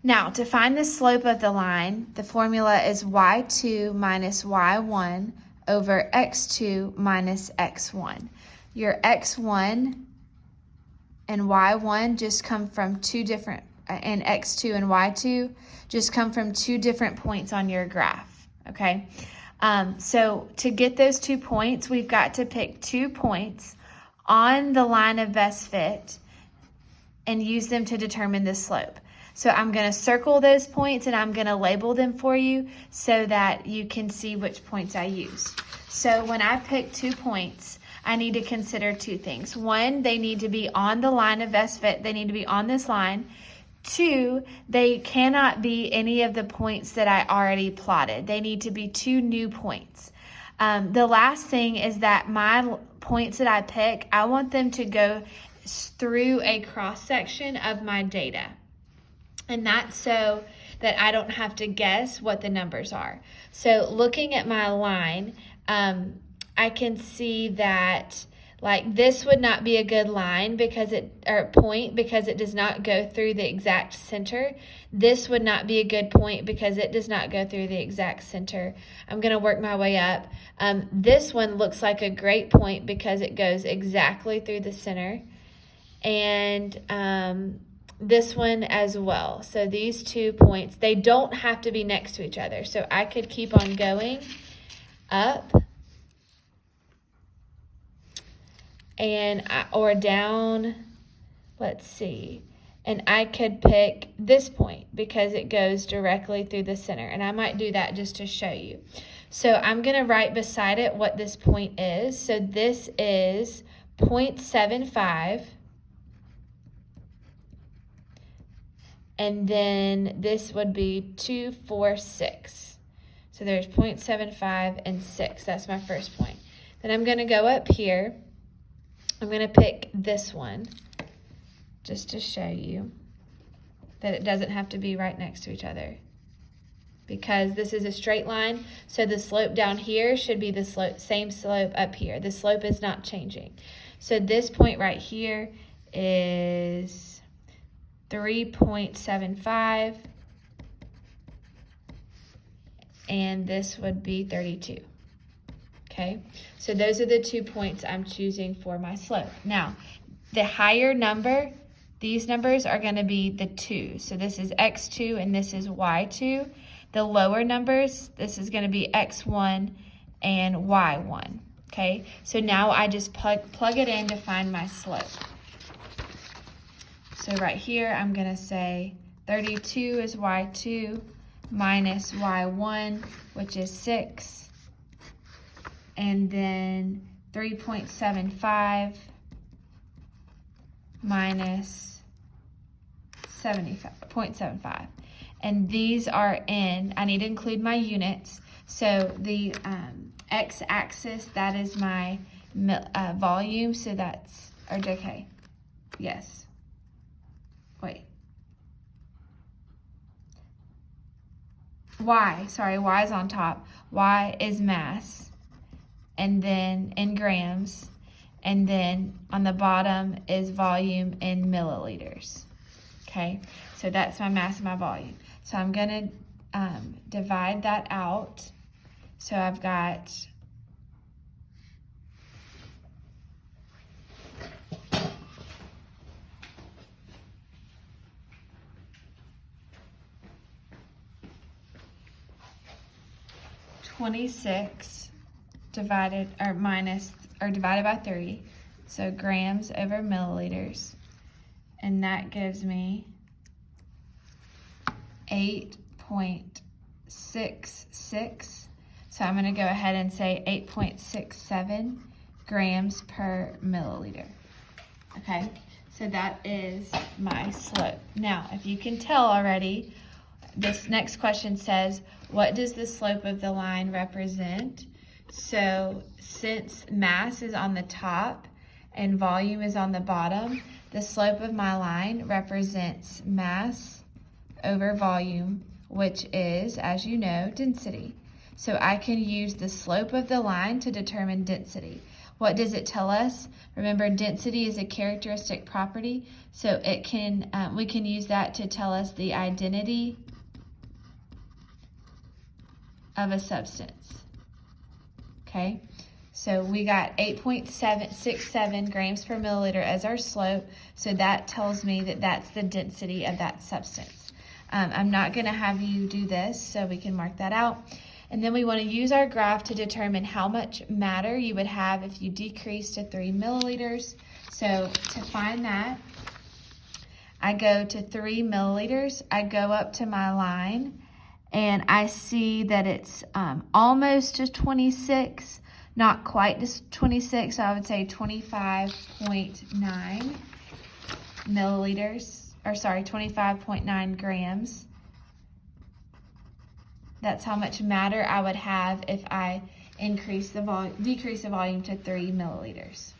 Now, to find the slope of the line, the formula is y2 minus y1 over x2 minus x1. Your x1 and y1 just come from and x2 and y2 just come from two different points on your graph, okay? So to get those 2 points, we've got to pick 2 points on the line of best fit and use them to determine the slope. So I'm going to circle those points and I'm going to label them for you so that you can see which points I used. So when I pick 2 points, I need to consider 2 things. 1, they need to be on the line of best fit. They need to be on this line. 2, they cannot be any of the points that I already plotted. They need to be 2 new points. The last thing is that my points that I pick, I want them to go through a cross section of my data. And that's so that I don't have to guess what the numbers are. So looking at my line, I can see that like this would not be a good line point because it does not go through the exact center. This would not be a good point because it does not go through the exact center. I'm going to work my way up. This one looks like a great point because it goes exactly through the center. And this one as well. So these 2 points, they don't have to be next to each other. So I could keep on going up or down, let's see. And I could pick this point because it goes directly through the center. And I might do that just to show you. So I'm going to write beside it what this point is. So this is 0.75. And then this would be 2, 4, 6. So there's 0.75 and 6. That's my first point. Then I'm going to go up here. I'm going to pick this one just to show you that it doesn't have to be right next to each other. Because this is a straight line, so the slope down here should be the same slope up here. The slope is not changing. So this point right here is 3.75, and this would be 32. Okay, so those are the 2 points I'm choosing for my slope. Now, the higher number, these numbers are going to be the 2. So this is x2 and this is y2. The lower numbers, this is going to be x1 and y1. Okay, so now I just plug it in to find my slope. So right here, I'm going to say 32 is y2 minus y1, which is 6. And then 3.75 minus 0.75. And these are I need to include my units. So the x-axis, that is my volume. So that's, or okay, yes. Wait. Y is on top. Y is mass. And then in grams. And then on the bottom is volume in milliliters. Okay, so that's my mass and my volume. So I'm going to divide that out. So I've got 26 divided by 3, so grams over milliliters, and that gives me 8.66. So I'm going to go ahead and say 8.67 grams per milliliter. Okay, so that is my slope. Now, if you can tell already, this next question says, what does the slope of the line represent? So since mass is on the top and volume is on the bottom, the slope of my line represents mass over volume, which is, as you know, density. So I can use the slope of the line to determine density. What does it tell us? Remember, density is a characteristic property, so it can we can use that to tell us the identity of a substance. Okay, so we got 8.767 grams per milliliter as our slope, so that tells me that that's the density of that substance. I'm not going to have you do this, so we can mark that out. And then we want to use our graph to determine how much matter you would have if you decrease to 3 milliliters. So to find that, I go to 3 milliliters, I go up to my line, and I see that it's almost to 26, not quite to 26, so I would say 25.9 milliliters, or sorry, 25.9 grams. That's how much matter I would have if I decrease the volume to 3 milliliters.